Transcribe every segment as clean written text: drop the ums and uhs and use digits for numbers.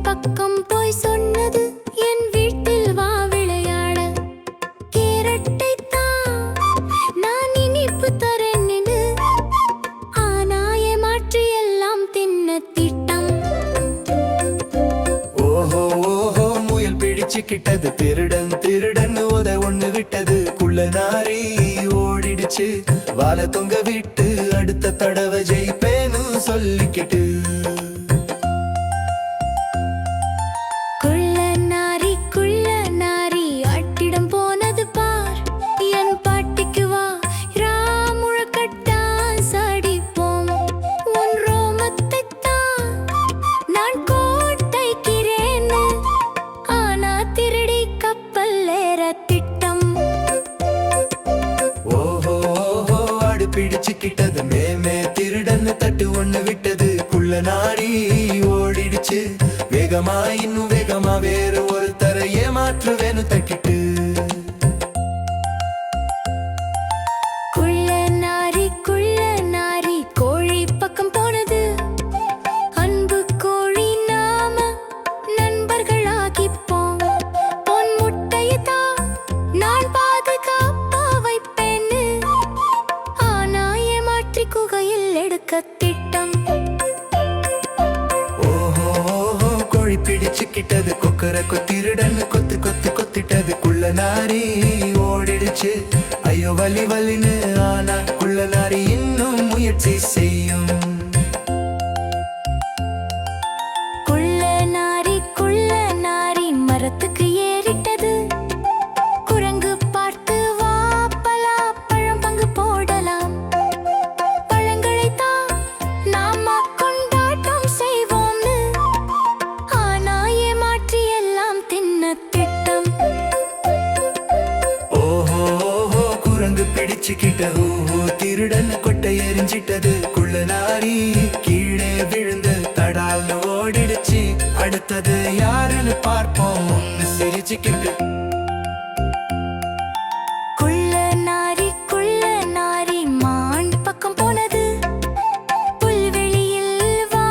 பக்கம் போய் சொன்னது, என் வீட்டில் வா விளையாட. கேரட்டை தான் நான் இனிப்பு தரேன்னு, ஆனா ஏமாற்றி எல்லாம் தின்ன திட்டம். ஓஹோ ஓஹோ முயல் பிடிச்சுக்கிட்டது, திருடன் திருடன் உத ஒண்ணு விட்டது. குள்ள நாரி ஓடிடுச்சு, வாழ தொங்க விட்டு அடுத்த தடவை ஜெயிப்பேன்னு சொல்லிக்கிட்டு. குள்ள நாரி அட்டிடம் போனது பார், என் பாட்டிக்கு வா ராமுழக்கட்டான் சாடிப்போம். உன் ரோமத்தை தான் நான் கோட்டைக்கிறேன்னு, ஆனா திருடி கப்பல் ஏற திட்டம். ஓஹோ ஓஹோ ஆடு பிடிச்சுக்கிட்டது, மேமே திருடன்னு தட்டு ஒண்ணு விட்டது. குள்ள நாரி ஓடிடுச்சு, வேகமா இன்னும் வேகமா வேறு ஒருத்தரை ஏமாற்றுவேன்னு தட்டிட்டு. குள்ள நாரி கோழி பக்கம் போனது, அன்பு கோழி நாம நண்பர்களாகிப்போம். பொன் முட்டையதா நான் பாதுகாப்பா வைப்பேன்னு, ஆனா ஏமாற்றி குகையில் எடுக்க திட்டம். ஓஹோ ஓஹோ கோழி பிடிச்சுக்கிட்டது, கொக்கரக்கோ திருடன்னு கொத்து கொத்து கொத்திட்டது. குள்ள நாரி ஓடிடுச்சு, ஐயோ வலி வலின்னு, ஆனா குள்ள நாரி இன்னும் முயற்சி செய்யும். குள்ள நாரி மரத்துக்கு ஏறிட்டது, குரங்கு பார்த்து வா பலாப்பழம் பங்கு போடலாம். பழங்களைத்தான் நாம கொண்டாட்டம் செய்வோம்னு, ஆனா ஏமாற்றி எல்லாம் தின்ன திட்டம். ஓஹோ ஓஹோ குரங்கு பிடிச்சுக்கிட்டது, ஓஹோ திருடன் கொட்டை எரிஞ்சிட்டது. குள்ள நாரி கீழே விழுந்து தடால்னு ஓடிடுச்சு, அடுத்தது யாருன்னு பார்ப்போம் சிரிச்சுக்கிட்டு. குள்ள நாரி மான் பக்கம் போனது, புல்வெளியில் வா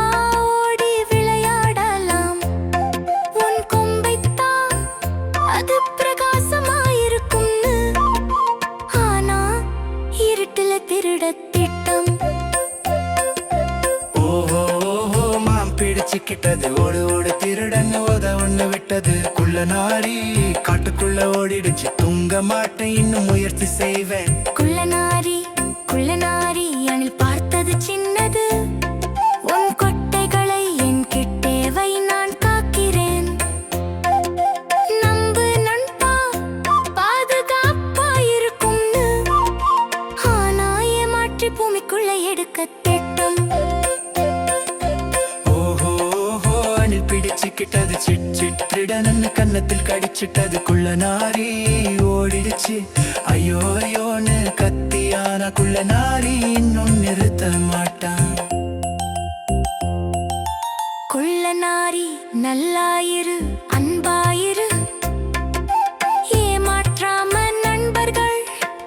ஓடி விளையாடலாம். உன் கொம்பைத்தான் அது பிரகாசமாயிருக்கும்னு, ஆனா இருட்டுல திருட திட்டம். ஓஹோ ஓஹோ மாம் பிடிச்சுக்கிட்டது, ஓடு ஓடு திருடன்னு உத ஒண்ணு விட்டது. குள்ள நாரி காட்டுக்குள்ள ஓடிடுச்சு, தூங்க மாட்டேன் இன்னும் முயற்சி செய்வேன். குள்ள நாரி அணில் பார்த்தது சின்னது, உன் கொட்டைகளை என் கிட்டே வை நான் காக்கிறேன். நம்பு நண்பா பாதுகாப்பா இருக்கும்னு, ஆனா ஏமாற்றி பூமிக்குள்ள எடுக்க திட்டம். ஓஹோ ஓஹோ அணில் பிடிச்சுக்கிட்டது, சிட் சிட் திருடன்னு கன்னத்தில் கடிச்சிட்டது. குள்ள நாரி ஓடிடுச்சு, ஐயோ ஐயோன்னு கத்தியான குள்ள நாரி இன்னும் நிறுத்த மாட்டான். குள்ள நாரி நல்லாயிரு அன்பாயிரு, ஏமாற்றாம நண்பர்கள்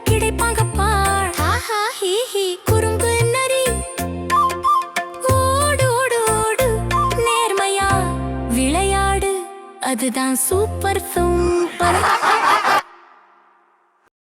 கிடைப்பாங்க பார். ஆஹா ஹீ ஹீ குறும்பு நரி ஓடு ஓடு ஓடு, நேர்மையா விளையாடு, அதுதான் சூப்பர் சூப்பர்.